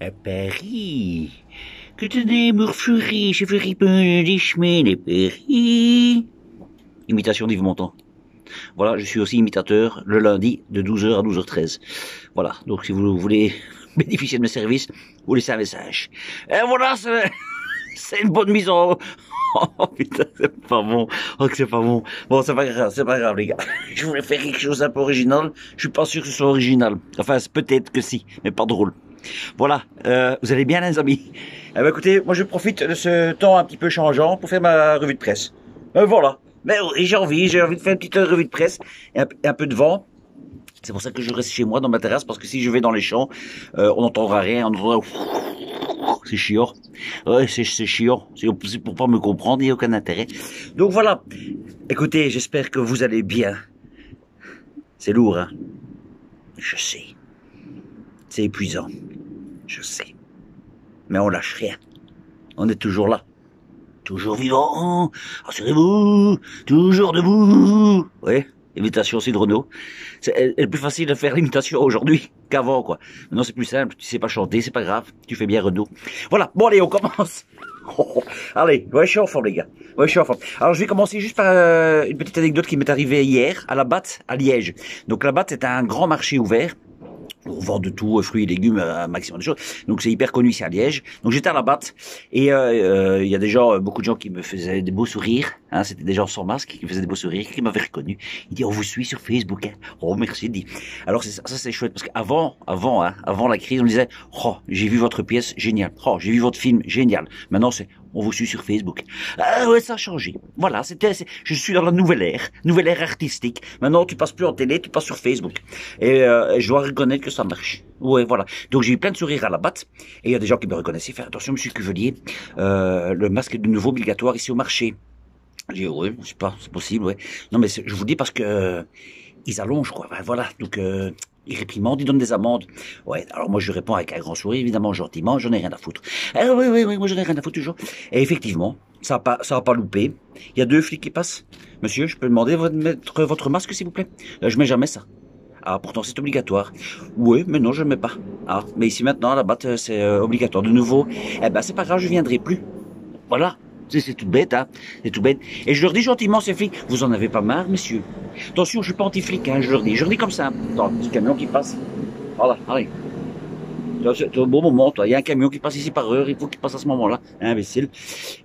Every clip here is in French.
À Paris, que tenez Mourfurie, je ferai pas des chemins de Paris. Imitation d'Yves Montand. Voilà, je suis aussi imitateur le lundi de 12h à 12h13. Voilà, donc si vous voulez bénéficier de mes services, vous laissez un message. Et voilà, c'est une bonne mise en... Oh putain, c'est pas bon. Oh que c'est pas bon. Bon, c'est pas grave les gars. Je voulais faire quelque chose d'un peu original. Je suis pas sûr que ce soit original. Enfin, peut-être que si, mais pas drôle. Voilà, vous allez bien les amis? Eh ben, écoutez, moi je profite de ce temps un petit peu changeant pour faire ma revue de presse. Voilà. Mais oui, j'ai envie de faire une petite revue de presse et un peu de vent. C'est pour ça que je reste chez moi dans ma terrasse, parce que si je vais dans les champs, on n'entendra rien, on entendra... C'est chiant. Ouais, c'est chiant. C'est pour pas me comprendre, il n'y a aucun intérêt. Donc voilà. Écoutez, j'espère que vous allez bien. C'est lourd, hein? Je sais. C'est épuisant. Je sais. Mais on lâche rien. On est toujours là. Toujours vivant. Rassurez-vous. Toujours debout. Oui. Imitation aussi de Renaud. C'est plus facile de faire l'imitation aujourd'hui qu'avant, quoi. Maintenant, c'est plus simple. Tu sais pas chanter, c'est pas grave. Tu fais bien Renaud. Voilà. Bon, allez, on commence. Allez, ouais, je suis en forme, les gars. Ouais, je suis en forme. Alors, je vais commencer juste par une petite anecdote qui m'est arrivée hier à la Batte, à Liège. Donc, la Batte, c'est un grand marché ouvert. On vend de tout, fruits et légumes, un maximum de choses. Donc c'est hyper connu ici à Liège. Donc j'étais à la Batte et il y a des gens, beaucoup de gens qui me faisaient des beaux sourires. Hein, c'était des gens sans masque qui me faisaient des beaux sourires, qui m'avaient reconnu. Il dit on vous suit sur Facebook. Hein. Oh merci. Dit. Alors ça c'est chouette parce qu'avant la crise on disait oh j'ai vu votre pièce génial. Oh j'ai vu votre film génial. Maintenant c'est on vous suit sur Facebook. Ah ouais, ça a changé. Voilà, je suis dans la nouvelle ère artistique. Maintenant, tu passes plus en télé, tu passes sur Facebook. Et je dois reconnaître que ça marche. Ouais, voilà. Donc j'ai eu plein de sourires à la Batte. Et il y a des gens qui me reconnaissaient. Faire attention, monsieur Cuvelier, le masque est de nouveau obligatoire ici au marché. J'ai dit, ouais, je sais pas, c'est possible, ouais. Non, mais je vous dis parce que ils allongent, quoi. Ben, voilà. Donc ils réprimandent, ils donnent des amendes. Ouais, alors moi je réponds avec un grand sourire, évidemment, gentiment, j'en ai rien à foutre. Oui, moi j'en ai rien à foutre toujours. Et effectivement, ça a pas loupé. Il y a 2 flics qui passent. Monsieur, je peux demander de mettre votre masque, s'il vous plaît? Je mets jamais ça. Ah, pourtant c'est obligatoire. Oui, mais non, je ne mets pas. Ah, mais ici maintenant, à la Batte, c'est obligatoire. De nouveau, eh ben c'est pas grave, je viendrai plus. Voilà. C'est tout bête, hein. C'est tout bête. Et je leur dis gentiment, ces flics, vous en avez pas marre, messieurs? Attention, je suis pas anti-flic, hein, je leur dis comme ça. Attends, petit camion qui passe. Voilà, allez. C'est un bon moment, toi. Il y a un camion qui passe ici par heure, il faut qu'il passe à ce moment-là. Imbécile.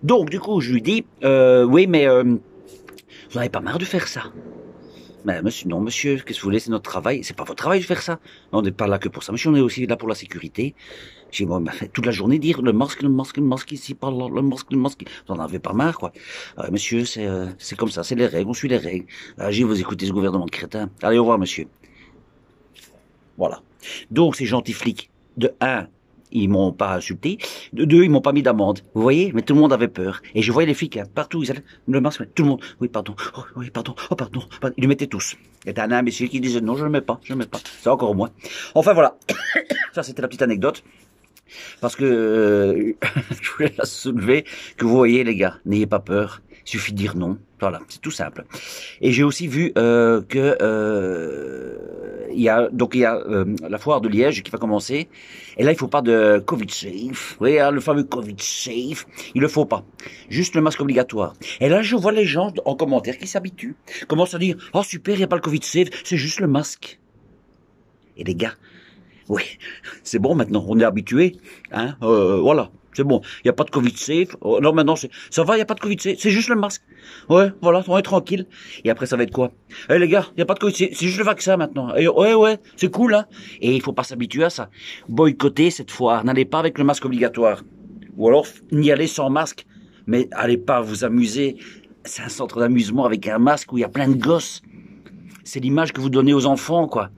Donc, du coup, je lui dis, oui, mais vous n'avez pas marre de faire ça? Mais monsieur, non, monsieur, qu'est-ce que vous voulez, c'est notre travail. C'est pas votre travail de faire ça. On n'est pas là que pour ça. Monsieur, on est aussi là pour la sécurité. J'ai moi, toute la journée dire le masque ici, par là, le masque. Vous en avez pas marre, quoi. Monsieur, c'est comme ça, c'est les règles, on suit les règles. J'ai vous écoutez ce gouvernement de crétin. Allez, au revoir, monsieur. Voilà. Donc, ces gentils flics, de 1, ils m'ont pas insulté. De 2, ils m'ont pas mis d'amende. Vous voyez? Mais tout le monde avait peur. Et je voyais les flics, hein, partout, ils allaient, le masque, tout le monde. Oui, pardon. Oh, oui, pardon. Oh, pardon. Ils le mettaient tous. Il y avait un imbécile qui disait non, je le mets pas. C'est encore moi. Enfin, voilà. Ça, c'était la petite anecdote. Parce que je voulais la soulever, que vous voyez les gars, n'ayez pas peur, il suffit de dire non, voilà, c'est tout simple. Et j'ai aussi vu que il y a la foire de Liège qui va commencer, et là il faut pas de Covid safe, oui, hein, le fameux Covid safe, il le faut pas, juste le masque obligatoire. Et là je vois les gens en commentaire qui s'habituent, commencent à dire oh super, il y a pas le Covid safe, c'est juste le masque. Et les gars, oui, c'est bon maintenant, on est habitué, hein, voilà, c'est bon, il n'y a pas de Covid safe, oh, non maintenant ça va, il n'y a pas de Covid safe, c'est juste le masque, ouais, voilà, on est tranquille, et après ça va être quoi? Eh les gars, il n'y a pas de Covid safe, c'est juste le vaccin maintenant, et, ouais, c'est cool, hein, et il faut pas s'habituer à ça, boycotter cette foire, n'allez pas avec le masque obligatoire, ou alors n'y allez sans masque, mais allez pas vous amuser, c'est un centre d'amusement avec un masque où il y a plein de gosses, c'est l'image que vous donnez aux enfants, quoi.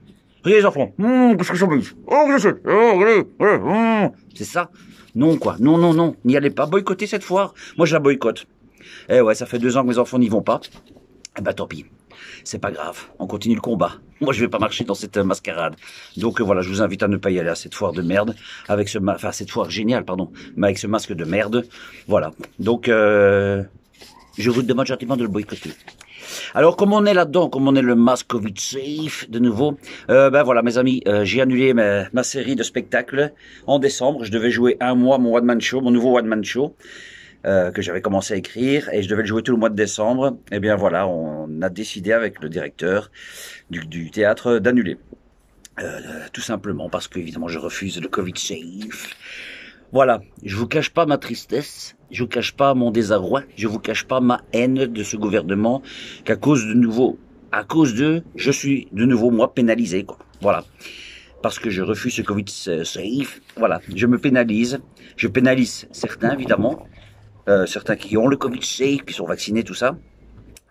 Regardez les enfants, qu'est-ce que ça me dit? Oh, je sais, oh, c'est ça. Non, quoi, non, n'y allez pas, boycotter cette foire. Moi, je la boycotte. Eh ouais, ça fait 2 ans que mes enfants n'y vont pas. Eh ben, tant pis. C'est pas grave, on continue le combat. Moi, je vais pas marcher dans cette mascarade. Donc, voilà, je vous invite à ne pas y aller à cette foire de merde, avec cette foire géniale, pardon, mais avec ce masque de merde. Voilà. Donc, je vous demande gentiment de le boycotter. Alors, comme on est là-dedans, comme on est le masque Covid safe, de nouveau, ben voilà, mes amis, j'ai annulé ma série de spectacles en décembre. Je devais jouer un mois mon one-man show, mon nouveau one-man show, que j'avais commencé à écrire, et je devais le jouer tout le mois de décembre. Eh bien voilà, on a décidé avec le directeur du théâtre d'annuler. Tout simplement parce que, évidemment, je refuse le Covid safe. Voilà, je vous cache pas ma tristesse, je vous cache pas mon désarroi, je vous cache pas ma haine de ce gouvernement, qu'à cause d'eux, je suis de nouveau, moi, pénalisé, quoi. Voilà. Parce que je refuse ce Covid safe, voilà, je me pénalise. Je pénalise certains, évidemment, certains qui ont le Covid safe, qui sont vaccinés, tout ça.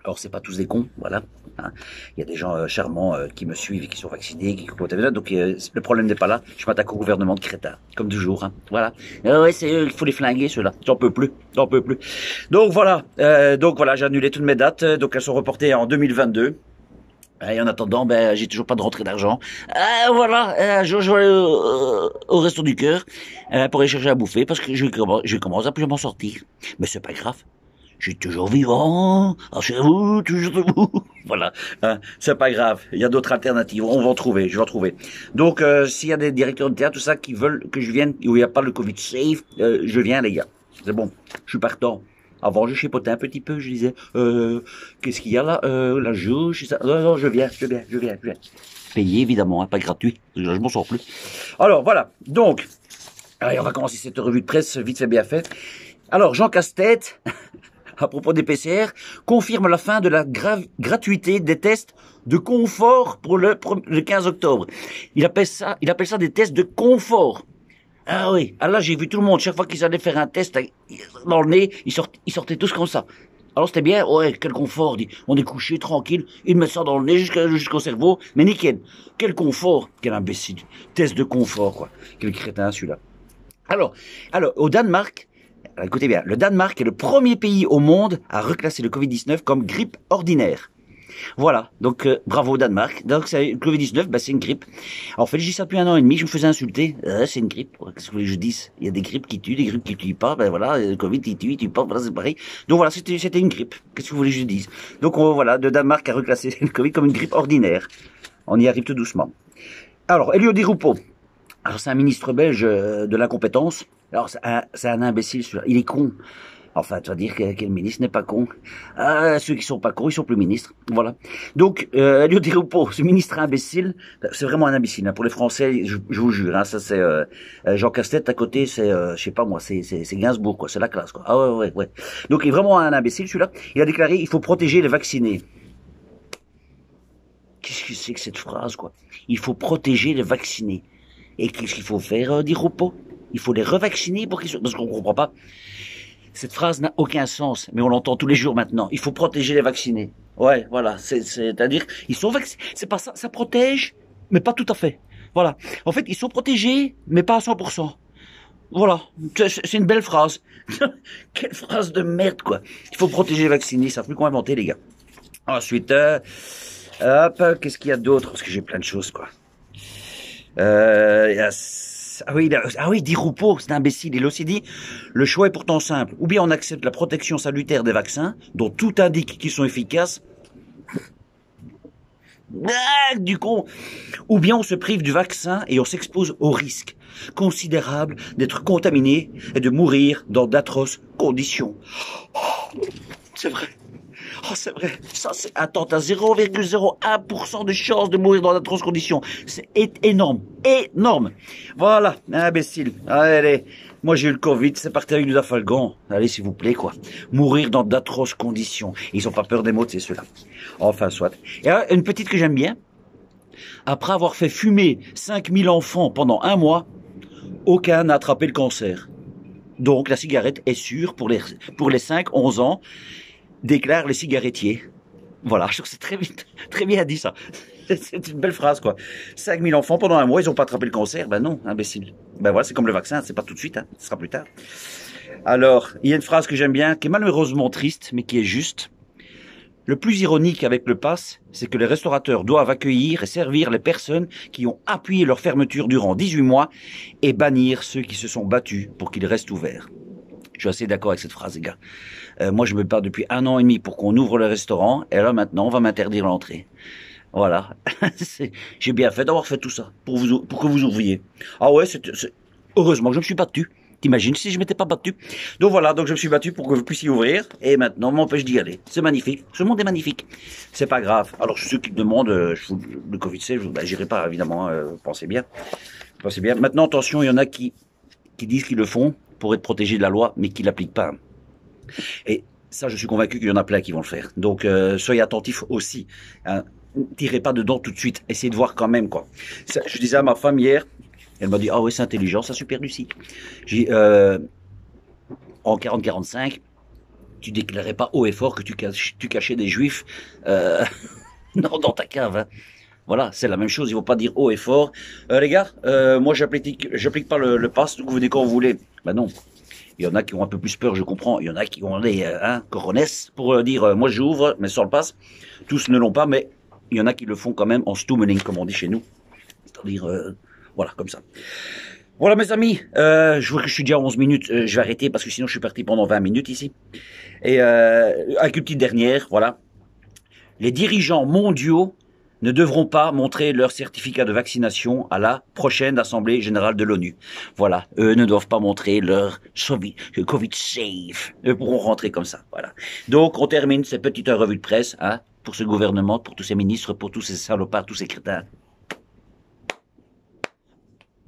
Alors, c'est pas tous des cons, voilà. Hein. Il y a des gens charmants qui me suivent et qui sont vaccinés, qui donc le problème n'est pas là. Je m'attaque au gouvernement de crétin, comme toujours. Hein. Voilà. Ouais, c'est eux, il faut les flinguer ceux-là. J'en peux plus, j'en peux plus. Donc voilà, j'ai annulé toutes mes dates. Donc elles sont reportées en 2022. Et en attendant, j'ai toujours pas de rentrée d'argent. Voilà, je vais aller au resto du cœur pour aller chercher à bouffer parce que je commence à plus m'en sortir. Mais c'est pas grave. Je suis toujours vivant, rassurez-vous, toujours debout. Voilà, hein, c'est pas grave, il y a d'autres alternatives, on va en trouver, je vais en trouver. Donc, s'il y a des directeurs de théâtre, tout ça, qui veulent que je vienne, où il n'y a pas le Covid safe, je viens, les gars. C'est bon, je suis partant. Avant, je chipotais un petit peu, je disais, qu'est-ce qu'il y a là, la jauge, ça. Non, je viens. Payé, évidemment, hein, pas gratuit, je m'en sors plus. Alors, voilà, donc, allez, on va commencer cette revue de presse, vite fait, bien fait. Alors, Jean Castex, à propos des PCR, confirme la fin de la gratuité des tests de confort pour le 15 octobre. Il appelle ça des tests de confort. Ah oui, ah là j'ai vu tout le monde, chaque fois qu'ils allaient faire un test dans le nez, ils sortaient tous comme ça. Alors c'était bien, ouais, quel confort, on est couché tranquille, ils mettent ça dans le nez jusqu'au cerveau, mais nickel. Quel confort, quel imbécile. Test de confort, quoi. Quel crétin celui-là. Alors, au Danemark, écoutez bien, le Danemark est le premier pays au monde à reclasser le Covid-19 comme grippe ordinaire. Voilà, donc bravo au Danemark. Donc le Covid-19, c'est une grippe. En fait, je dis ça depuis 1 an et demi, je me faisais insulter. C'est une grippe, qu'est-ce que vous voulez que je dise? Il y a des grippes qui tuent, des grippes qui tuent pas, voilà, le Covid il tue pas, voilà, c'est pareil. Donc voilà, c'était une grippe, qu'est-ce que vous voulez que je dise? Donc voilà, le Danemark a reclassé le Covid comme une grippe ordinaire. On y arrive tout doucement. Alors, Elio Di Rupo. Alors c'est un ministre belge de l'incompétence. Alors c'est un imbécile celui-là. Il est con. Enfin, tu vas dire quel ministre n'est pas con. Ceux qui sont pas cons, ils sont plus ministres. Voilà. Donc, Elio Di Rupo, ce ministre imbécile, c'est vraiment un imbécile. Hein. Pour les Français, je vous jure, hein, ça c'est Jean Castex à côté, c'est je sais pas moi, c'est Gainsbourg quoi, c'est la classe quoi. Ah ouais. Donc il est vraiment un imbécile celui-là. Il a déclaré il faut protéger les vaccinés. Qu'est-ce que c'est que cette phrase quoi? Il faut protéger les vaccinés. Et qu'est-ce qu'il faut faire, Di Rupo? Il faut les revacciner pour qu'ils soient... Parce qu'on comprend pas. Cette phrase n'a aucun sens, mais on l'entend tous les jours maintenant. Il faut protéger les vaccinés. Ouais, voilà. C'est-à-dire, ils sont vaccinés. C'est pas ça. Ça protège, mais pas tout à fait. Voilà. En fait, ils sont protégés, mais pas à 100%. Voilà. C'est une belle phrase. Quelle phrase de merde, quoi. Il faut protéger les vaccinés. Ils savent plus quoi inventer, les gars. Ensuite, qu'est-ce qu'il y a d'autre? Parce que j'ai plein de choses, quoi. Ah oui, Di Rupo, c'est un imbécile. Il a aussi dit, le choix est pourtant simple. Ou bien on accepte la protection salutaire des vaccins, dont tout indique qu'ils sont efficaces. Du con. Ou bien on se prive du vaccin et on s'expose au risque considérable d'être contaminé et de mourir dans d'atroces conditions. Oh, c'est vrai. Oh, c'est vrai. Ça, attends, t'as 0,01% de chance de mourir dans d'atroces conditions. C'est énorme. Énorme. Voilà. Imbécile. Allez. Moi, j'ai eu le Covid. C'est parti avec du Dafalgan. Allez, s'il vous plaît, quoi. Mourir dans d'atroces conditions. Ils ont pas peur des mots, c'est ceux-là. Enfin, soit. Et là, une petite que j'aime bien. Après avoir fait fumer 5000 enfants pendant 1 mois, aucun n'a attrapé le cancer. Donc, la cigarette est sûre pour les 5-11 ans. Déclarent les cigarettiers. Voilà, je trouve que c'est très bien dit ça. C'est une belle phrase quoi. 5000 enfants pendant 1 mois, ils ont pas attrapé le cancer. Ben non, imbécile. Ben voilà, c'est comme le vaccin, c'est pas tout de suite, hein, ce sera plus tard. Alors, il y a une phrase que j'aime bien, qui est malheureusement triste, mais qui est juste. Le plus ironique avec le pass, c'est que les restaurateurs doivent accueillir et servir les personnes qui ont appuyé leur fermeture durant 18 mois et bannir ceux qui se sont battus pour qu'ils restent ouverts. Je suis assez d'accord avec cette phrase, les gars. Moi, je me bats depuis 1 an et demi pour qu'on ouvre le restaurant, et là, maintenant, on va m'interdire l'entrée. Voilà. J'ai bien fait d'avoir fait tout ça, pour que vous ouvriez. Ah ouais, heureusement que je me suis battu. T'imagines si je m'étais pas battu. Donc voilà, donc je me suis battu pour que vous puissiez ouvrir, et maintenant, on m'empêche d'y aller. C'est magnifique. Ce monde est magnifique. C'est pas grave. Alors, ceux qui me demandent, le Covid-19, j'irai pas, évidemment, pensez bien. Pensez bien. Maintenant, attention, il y en a qui disent qu'ils le font pour être protégés de la loi, mais qui l'appliquent pas. Et ça, je suis convaincu qu'il y en a plein qui vont le faire. Donc, soyez attentifs aussi. Hein. Tirez pas dedans tout de suite. Essayez de voir quand même, quoi. Ça, je disais à ma femme hier, elle m'a dit, ah ouais, c'est intelligent, ça, super Lucie. J'ai en 40-45, tu déclarais pas haut et fort que tu cachais des juifs dans ta cave. Hein. Voilà, c'est la même chose. Il ne faut pas dire haut et fort. Les gars, moi, j'applique pas le pass. Donc vous venez quand vous voulez. Ben non. Il y en a qui ont un peu plus peur, je comprends. Il y en a qui ont les coronesses pour dire moi j'ouvre, mais sans le pass. Tous ne l'ont pas, mais il y en a qui le font quand même en stummeling, comme on dit chez nous. C'est-à-dire, voilà, comme ça. Voilà mes amis, je vois que je suis déjà à 11 minutes, je vais arrêter parce que sinon je suis parti pendant 20 minutes ici. Et avec une petite dernière, voilà. Les dirigeants mondiaux ne devront pas montrer leur certificat de vaccination à la prochaine Assemblée Générale de l'ONU. Voilà, eux ne doivent pas montrer leur Covid safe. Eux pourront rentrer comme ça, voilà. Donc on termine cette petite revue de presse, hein, pour ce gouvernement, pour tous ces ministres, pour tous ces salopards, tous ces crétins.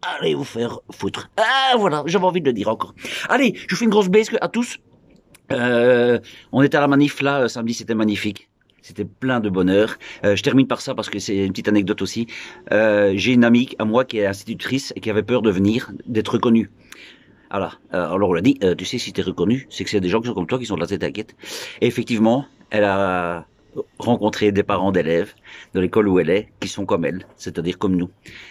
Allez vous faire foutre. Ah voilà, j'avais envie de le dire encore. Allez, je vous fais une grosse baisse à tous. On était à la manif là, samedi, c'était magnifique. C'était plein de bonheur. Je termine par ça parce que c'est une petite anecdote aussi. J'ai une amie à moi qui est institutrice et qui avait peur de venir, d'être reconnue. Alors on l'a dit, tu sais, si t'es reconnu, c'est que c'est des gens qui sont comme toi, qui sont de la tête inquiète. Et effectivement, elle a rencontré des parents d'élèves de l'école où elle est, qui sont comme elle, c'est-à-dire comme nous.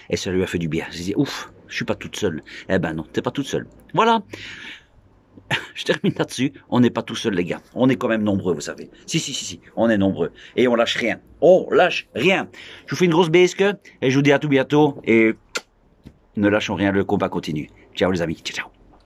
Et ça lui a fait du bien. Je dit, ouf, je suis pas toute seule. Eh ben non, t'es pas toute seule. Voilà. Je termine là-dessus. On n'est pas tout seul, les gars. On est quand même nombreux, vous savez. Si. On est nombreux. Et on lâche rien. On lâche rien. Je vous fais une grosse bisque et je vous dis à tout bientôt. Et ne lâchons rien, le combat continue. Ciao les amis. Ciao.